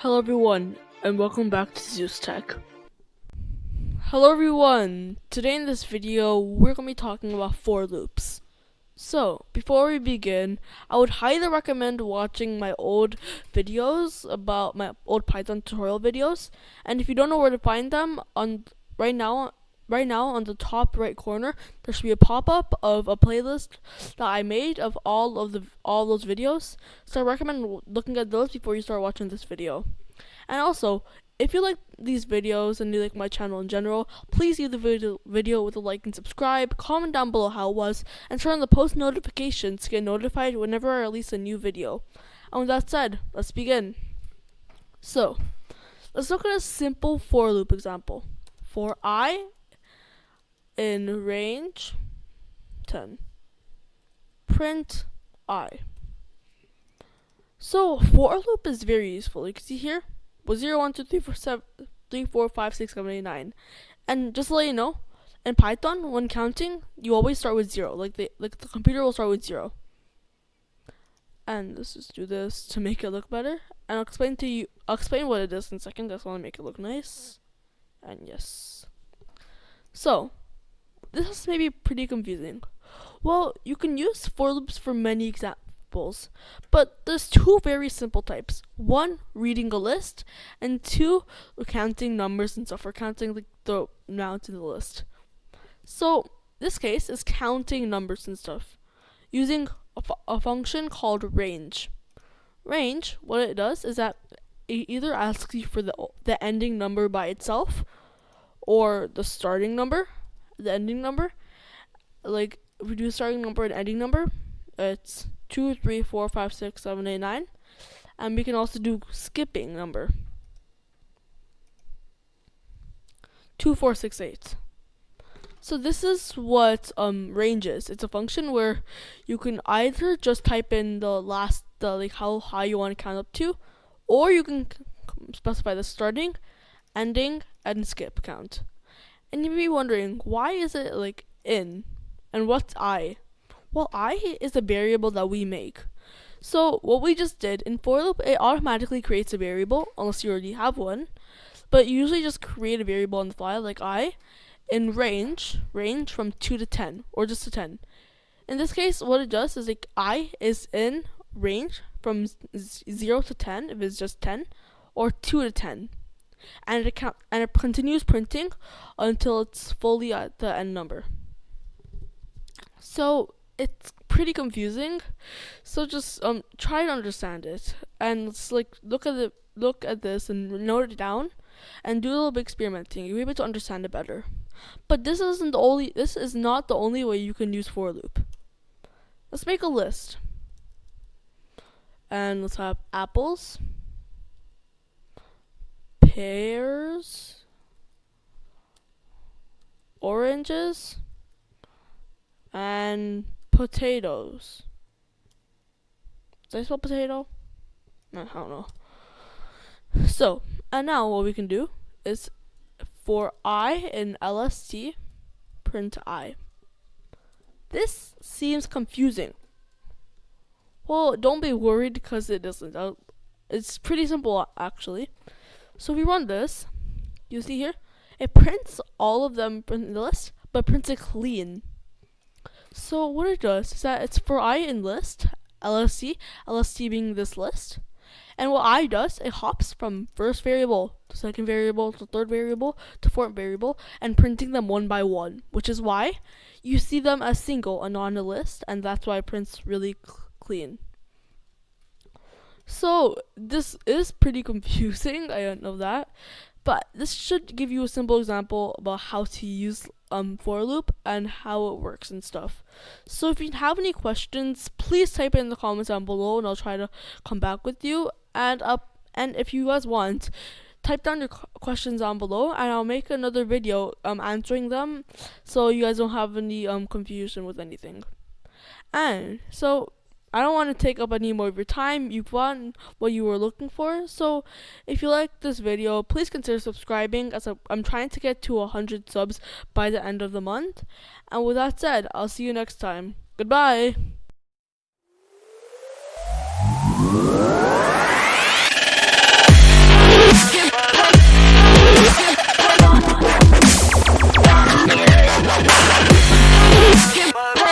Hello everyone, and welcome back to Zeus Tech. Hello everyone! Today in this video, we're going to be talking about for loops. So, before we begin, I would highly recommend watching my old videos about my old Python tutorial videos. And if you don't know where to find them, right now on the top right corner, there should be a pop-up of a playlist that I made of all those videos. So I recommend looking at those before you start watching this video. And also, if you like these videos and you like my channel in general, please leave the video with a like and subscribe, comment down below how it was, and turn on the post notifications to get notified whenever I release a new video. And with that said, let's begin. So, let's look at a simple for loop example. For I in range 10, print I. So, for loop is very useful. You can see here, 0, 1, 2, 3, 4, 7, 3, 4, 5, 6, 7, 8, 9. And just to let you know, in Python, when counting, you always start with 0. Like the computer will start with 0. And let's just do this to make it look better. And I'll explain what it is in a second. Just want to make it look nice. And yes. So, this is maybe pretty confusing. Well, you can use for loops for many examples, but there's two very simple types. One, reading a list, and two, counting numbers and stuff, or counting the amount in the list. So, this case is counting numbers and stuff, using a function called range. Range, what it does is that it either asks you for the ending number by itself, or the starting number, the ending number. Like, if we do starting number and ending number, it's 2, 3, 4, 5, 6, 7, 8, 9. And we can also do skipping number. 2, 4, 6, 8. So this is what range is. It's a function where you can either just type in like how high you want to count up to, or you can specify the starting, ending, and skip count. And you may be wondering, why is it like in? And what's I? Well, I is a variable that we make. So what we just did, in for loop, it automatically creates a variable, unless you already have one. But you usually just create a variable on the fly, like I, in range from 2 to 10, or just to 10. In this case, what it does is like I is in range from 0 to 10, if it's just 10, or 2 to 10. And it continues printing until it's fully at the end number. So it's pretty confusing. So just try to understand it, and let's look at this and note it down, and do a little bit experimenting. You'll be able to understand it better. But this is not the only way you can use for loop. Let's make a list, and let's have apples, pears, oranges, and potatoes. Did I spell potato? I don't know. So, and now what we can do is for I in LST, print I. This seems confusing. Well, don't be worried because it isn't. It's pretty simple actually. So if we run this, you see here, it prints all of them in the list, but prints it clean. So what it does is that it's for I in list, LST being this list. And what I does, it hops from first variable to second variable to third variable to fourth variable, and printing them one by one, which is why you see them as single and not in a list, and that's why it prints really clean. So this is pretty confusing, I don't know that, but this should give you a simple example about how to use for loop and how it works and stuff. So if you have any questions, please type it in the comments down below, and I'll try to come back with you. And if you guys want, type down your questions down below, and I'll make another video answering them, so you guys don't have any confusion with anything. And so I don't want to take up any more of your time. You've gotten what you were looking for. So if you like this video, please consider subscribing, as I'm trying to get to 100 subs by the end of the month. And with that said, I'll see you next time. Goodbye.